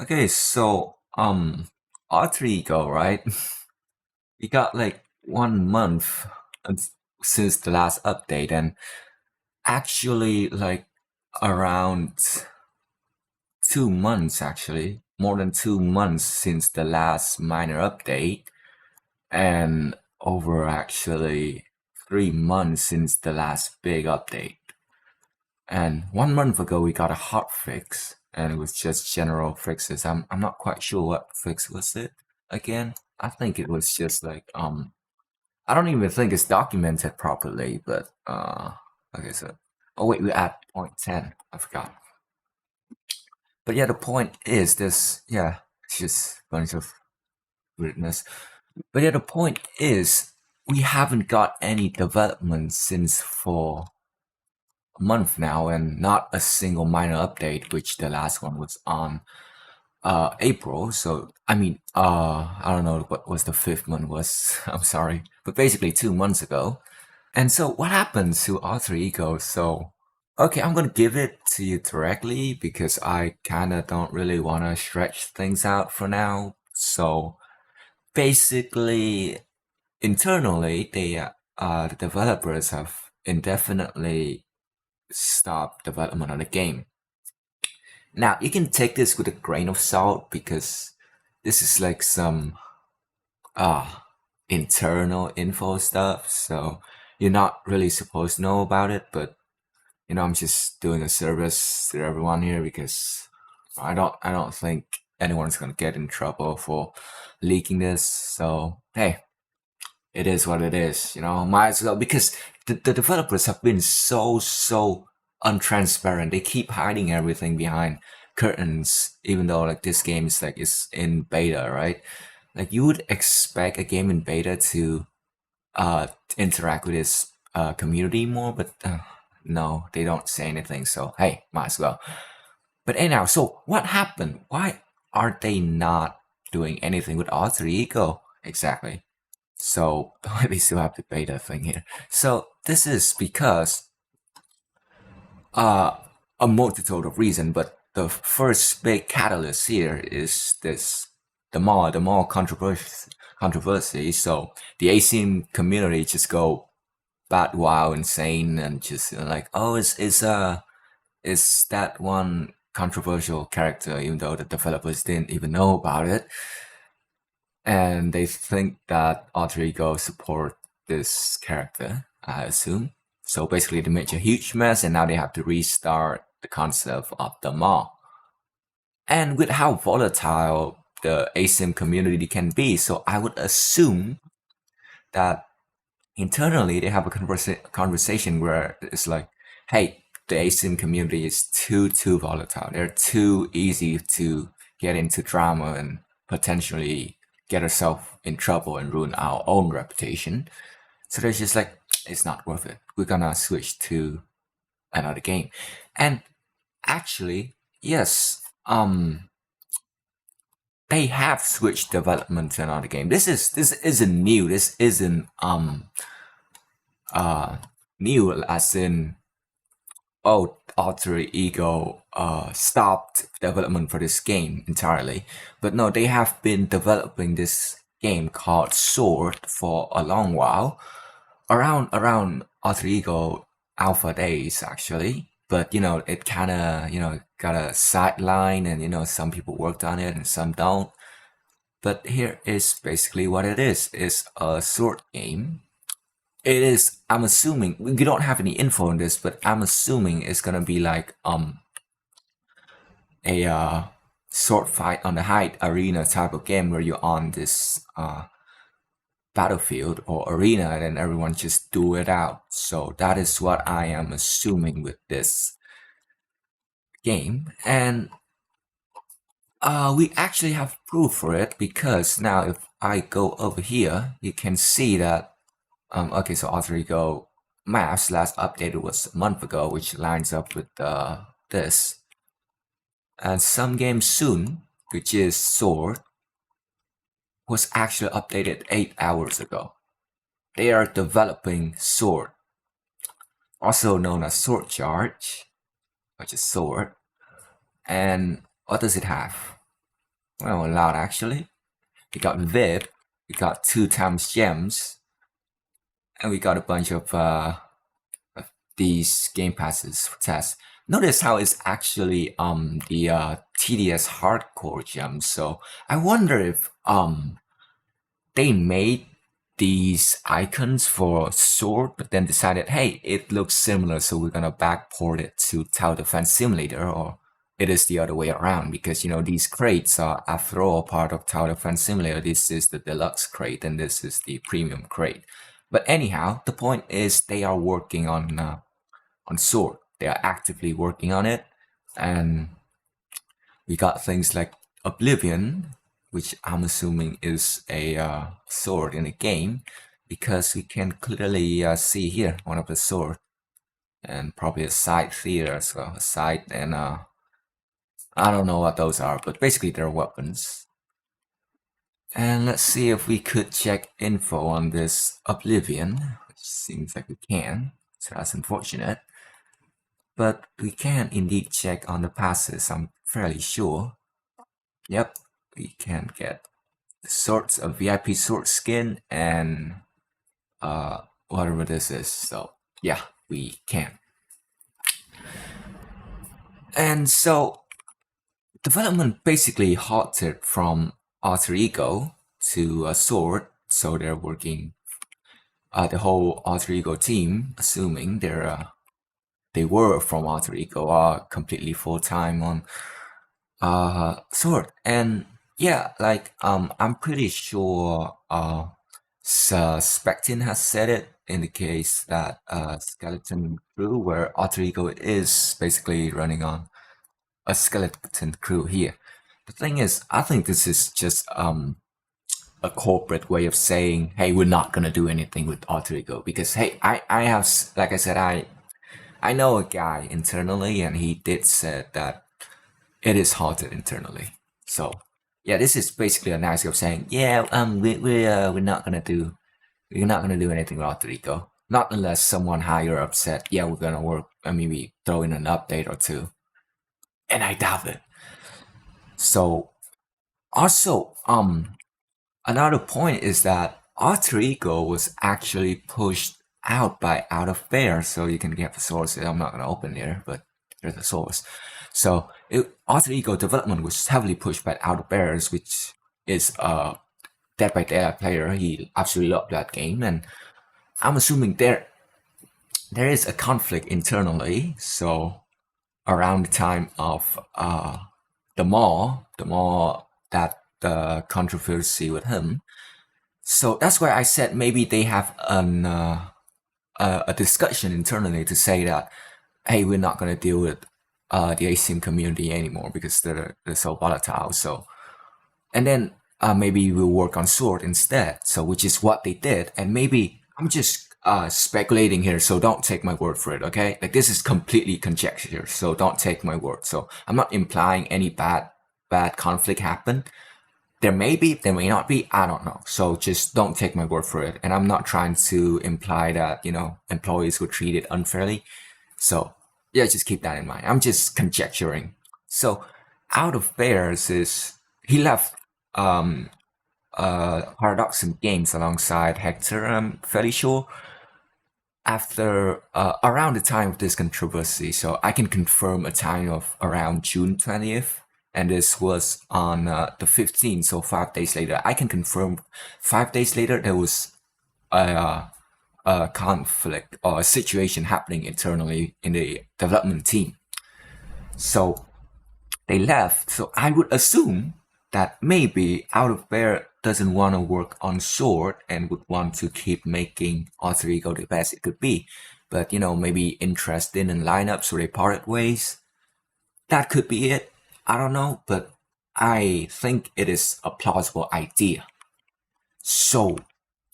Okay, so Alter Ego, right? We got like 1 month since the last update, and actually like around 2 months, actually more than 2 months since the last minor update, and over actually 3 months since the last big update. And 1 month ago, we got a hot fix, and it was just general fixes. I'm not quite sure what fix was it again. I think it was just like I don't even think it's documented properly, but okay, so oh wait, we're at point 10. I forgot. But yeah, the point is this. Yeah, it's just a bunch of weirdness. But yeah, the point is we haven't got any development since for a month now, and not a single minor update, which the last one was on April. So I mean, I don't know what was the fifth one was. I'm sorry, but basically 2 months ago. And so what happens to Alter Ego? So okay, I'm gonna give it to you directly because I kind of don't really want to stretch things out for now. So basically, internally, the developers have indefinitely stopped development on the game. Now, you can take this with a grain of salt because this is like some uh internal info stuff, so you're not really supposed to know about it, but I'm just doing a service to everyone here because I don't think anyone's gonna get in trouble for leaking this. So hey, it is what it is, might as well, because the developers have been so untransparent. They keep hiding everything behind curtains, even though like this game is like is in beta, right? Like you would expect a game in beta to interact with its community more, but no, they don't say anything. So hey, might as well. But anyhow, so what happened? Why are they not doing anything with Alter Ego exactly? So we still have the beta thing here. So this is because uh, a multitude of reasons, but the first big catalyst here is this the mall controversy. So the ASIM community just go bat wild insane and just like, oh, is that one controversial character, even though the developers didn't even know about it, and they think that Alter Ego support this character, I assume. So basically, they made a huge mess, and now they have to restart the concept of the mall. And with how volatile the ASIM community can be, so I would assume that internally they have a conversation where it's like, hey, the ASIM community is too volatile. They're too easy to get into drama and potentially get ourselves in trouble and ruin our own reputation. So they're just like, it's not worth it. We're gonna switch to another game. And actually, yes, they have switched development to another game. This isn't new. This isn't uh new as in, oh, Alter Ego stopped development for this game entirely. But no, they have been developing this game called Sword for a long while, around Alter Ego alpha days actually. But it kind of got a sideline, and some people worked on it and some don't. But here is basically what it is. It's a sword game. It is. I'm assuming we don't have any info on this, but I'm assuming it's gonna be like a sword fight on the height arena type of game where you're on this battlefield or arena, and then everyone just do it out. So that is what I am assuming with this game, and we actually have proof for it, because now if I go over here, you can see that okay, so Alter Ego maps last updated was a month ago, which lines up with this. And Some Game Soon, which is Sword, was actually updated 8 hours ago. They are developing Sword, also known as Sword Charge, which is Sword. And what does it have? Well, a lot actually. We got VIP, we got 2 times gems, and we got a bunch of these game passes for tests. Notice how it's actually the TDS hardcore gems. So I wonder if they made these icons for Sword, but then decided, hey, it looks similar, so we're gonna backport it to Tower Defense Simulator, or it is the other way around, because these crates are after all part of Tower Defense Simulator. This is the deluxe crate and this is the premium crate. But anyhow, the point is they are working on Sword. They are actively working on it, and we got things like Oblivion, which I'm assuming is a sword in a game, because we can clearly see here one of the sword, and probably a scythe here as well, a scythe, and I don't know what those are, but basically they're weapons. And let's see if we could check info on this Oblivion, which seems like we can, so that's unfortunate. But we can indeed check on the passes, I'm fairly sure. Yep, we can get sorts of VIP sword skin and whatever this is. So yeah, we can. And so development basically halted from Alter Ego to a Sword. So they're working the whole Alter Ego team, assuming they were from Alter Ego, are completely full-time on Sword. And yeah, like I'm pretty sure Spectin has said it in the case that Skeleton Crew, where Alter Ego is basically running on a Skeleton Crew here. The thing is, I think this is just a corporate way of saying, hey, we're not gonna do anything with Alter Ego, because hey, I have, like I said, I know a guy internally, and he did say that it is halted internally. So yeah, this is basically a nice way of saying, yeah, we're not gonna do anything with Alter Ego, not unless someone higher up said, yeah, we're gonna work, and maybe throw in an update or two, and I doubt it. So also, another point is that Alter Ego was actually pushed out by Out of Bear, so you can get the source. I'm not gonna open there, but there's a source. So Alter Ego development was heavily pushed by Out of Bears, which is a Dead by Daylight player. He absolutely loved that game, and I'm assuming there is a conflict internally. So around the time of the mall that the controversy with him. So that's why I said maybe they have a discussion internally to say that, hey, we're not going to deal with the ASIM community anymore because they're so volatile. So, and then maybe we'll work on Sword instead. So, which is what they did. And maybe I'm just speculating here, so don't take my word for it, okay? Like, this is completely conjecture, so don't take my word. So I'm not implying any bad conflict happened. There may be, there may not be, I don't know. So just don't take my word for it. And I'm not trying to imply that, employees were treated unfairly. So yeah, just keep that in mind. I'm just conjecturing. So Out of Bears is, he left Paradoxum Games alongside Hector, I'm fairly sure, after around the time of this controversy. So I can confirm a time of around June 20th. And this was on the 15th, so 5 days later. I can confirm 5 days later there was a conflict or a situation happening internally in the development team. So they left. So I would assume that maybe Out of Bear doesn't want to work on Sword and would want to keep making Alter Ego the best it could be. But, maybe interested in lineups, so they parted ways. That could be it. I don't know, but I think it is a plausible idea. So,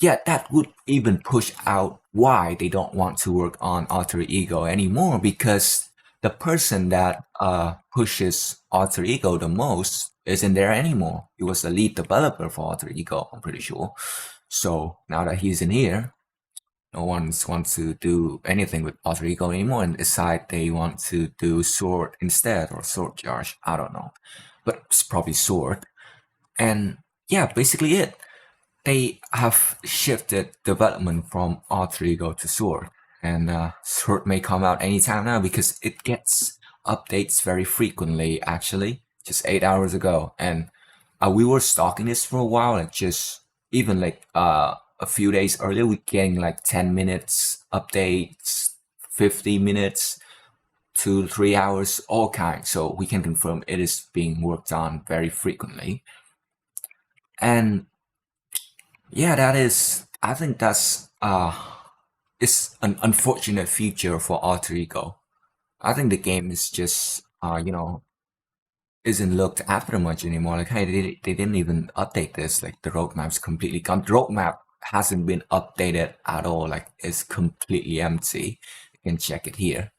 yeah, that would even push out why they don't want to work on Alter Ego anymore, because the person that pushes Alter Ego the most isn't there anymore. He was the lead developer for Alter Ego, I'm pretty sure. So now that he's in here, no one wants to do anything with Alter Ego anymore and decide they want to do Sword instead, or Sword Charge. I don't know, but it's probably Sword. And yeah, basically it. They have shifted development from Alter Ego to Sword, and Sword may come out anytime now because it gets updates very frequently. Actually, just 8 hours ago, and we were stalking this for a while, like just even like a few days earlier, we getting like 10 minutes updates, 50 minutes, 2 to 3 hours, all kinds. So we can confirm it is being worked on very frequently, and yeah, that is. I think that's it's an unfortunate feature for Alter Ego. I think the game is just isn't looked after much anymore. Like, hey, they didn't even update this. Like, the roadmap's completely gone. The roadmap hasn't been updated at all. Like, it's completely empty. You can check it here.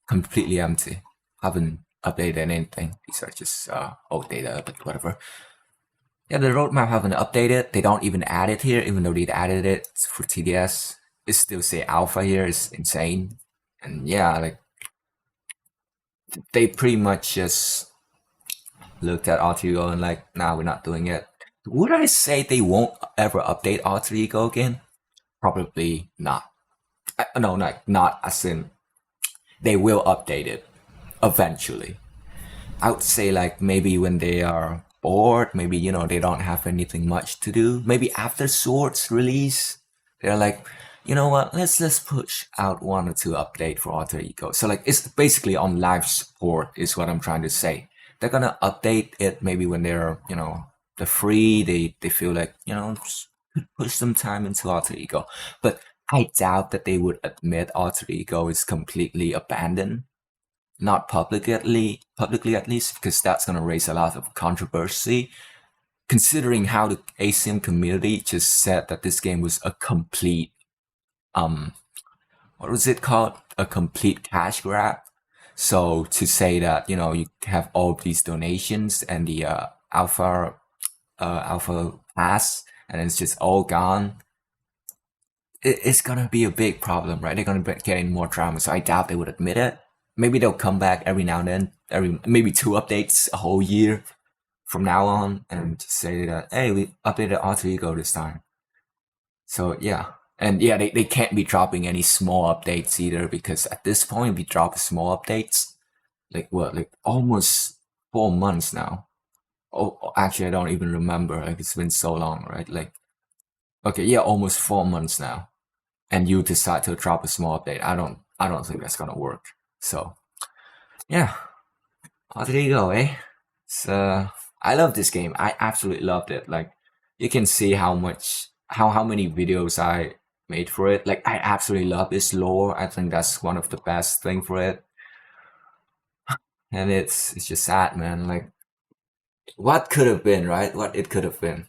Completely empty. Haven't updated anything. These are just old data, but whatever. Yeah, the roadmap haven't updated. They don't even add it here, even though they added it for TDS. It still say alpha here. It's insane. And yeah, like they pretty much just looked at Alter Ego and like, nah, we're not doing it. Would I say they won't ever update Alter Ego again? Probably not. No, not as in they will update it eventually. I would say like maybe when they are bored, maybe they don't have anything much to do. Maybe after Swords release, they're like, you know what? Let's push out 1 or 2 update for Alter Ego. So like it's basically on live support is what I'm trying to say. They're gonna update it maybe when they're they're free. They feel like push some time into Alter Ego, but I doubt that they would admit Alter Ego is completely abandoned, not publicly at least, because that's going to raise a lot of controversy, considering how the ACM community just said that this game was a complete what was it called, a complete cash grab. So to say that you have all these donations and the alpha pass and it's just all gone, it's gonna be a big problem, right? They're gonna be getting more drama, so I doubt they would admit it. Maybe they'll come back every now and then, maybe 2 updates a whole year from now on, and just say that, hey, we updated Alter Ego this time. So yeah, and yeah, they can't be dropping any small updates either, because at this point, we drop small updates, like what, like almost 4 months now. Oh, actually, I don't even remember. Like it's been so long, right? Like, okay, yeah, almost 4 months now, and you decide to drop a small update. I don't think that's gonna work. So yeah, there you go, eh? So I love this game. I absolutely loved it. Like you can see how much how many videos I made for it. Like I absolutely love this lore. I think that's one of the best thing for it. And it's just sad, man. Like what could have been, right? What it could have been.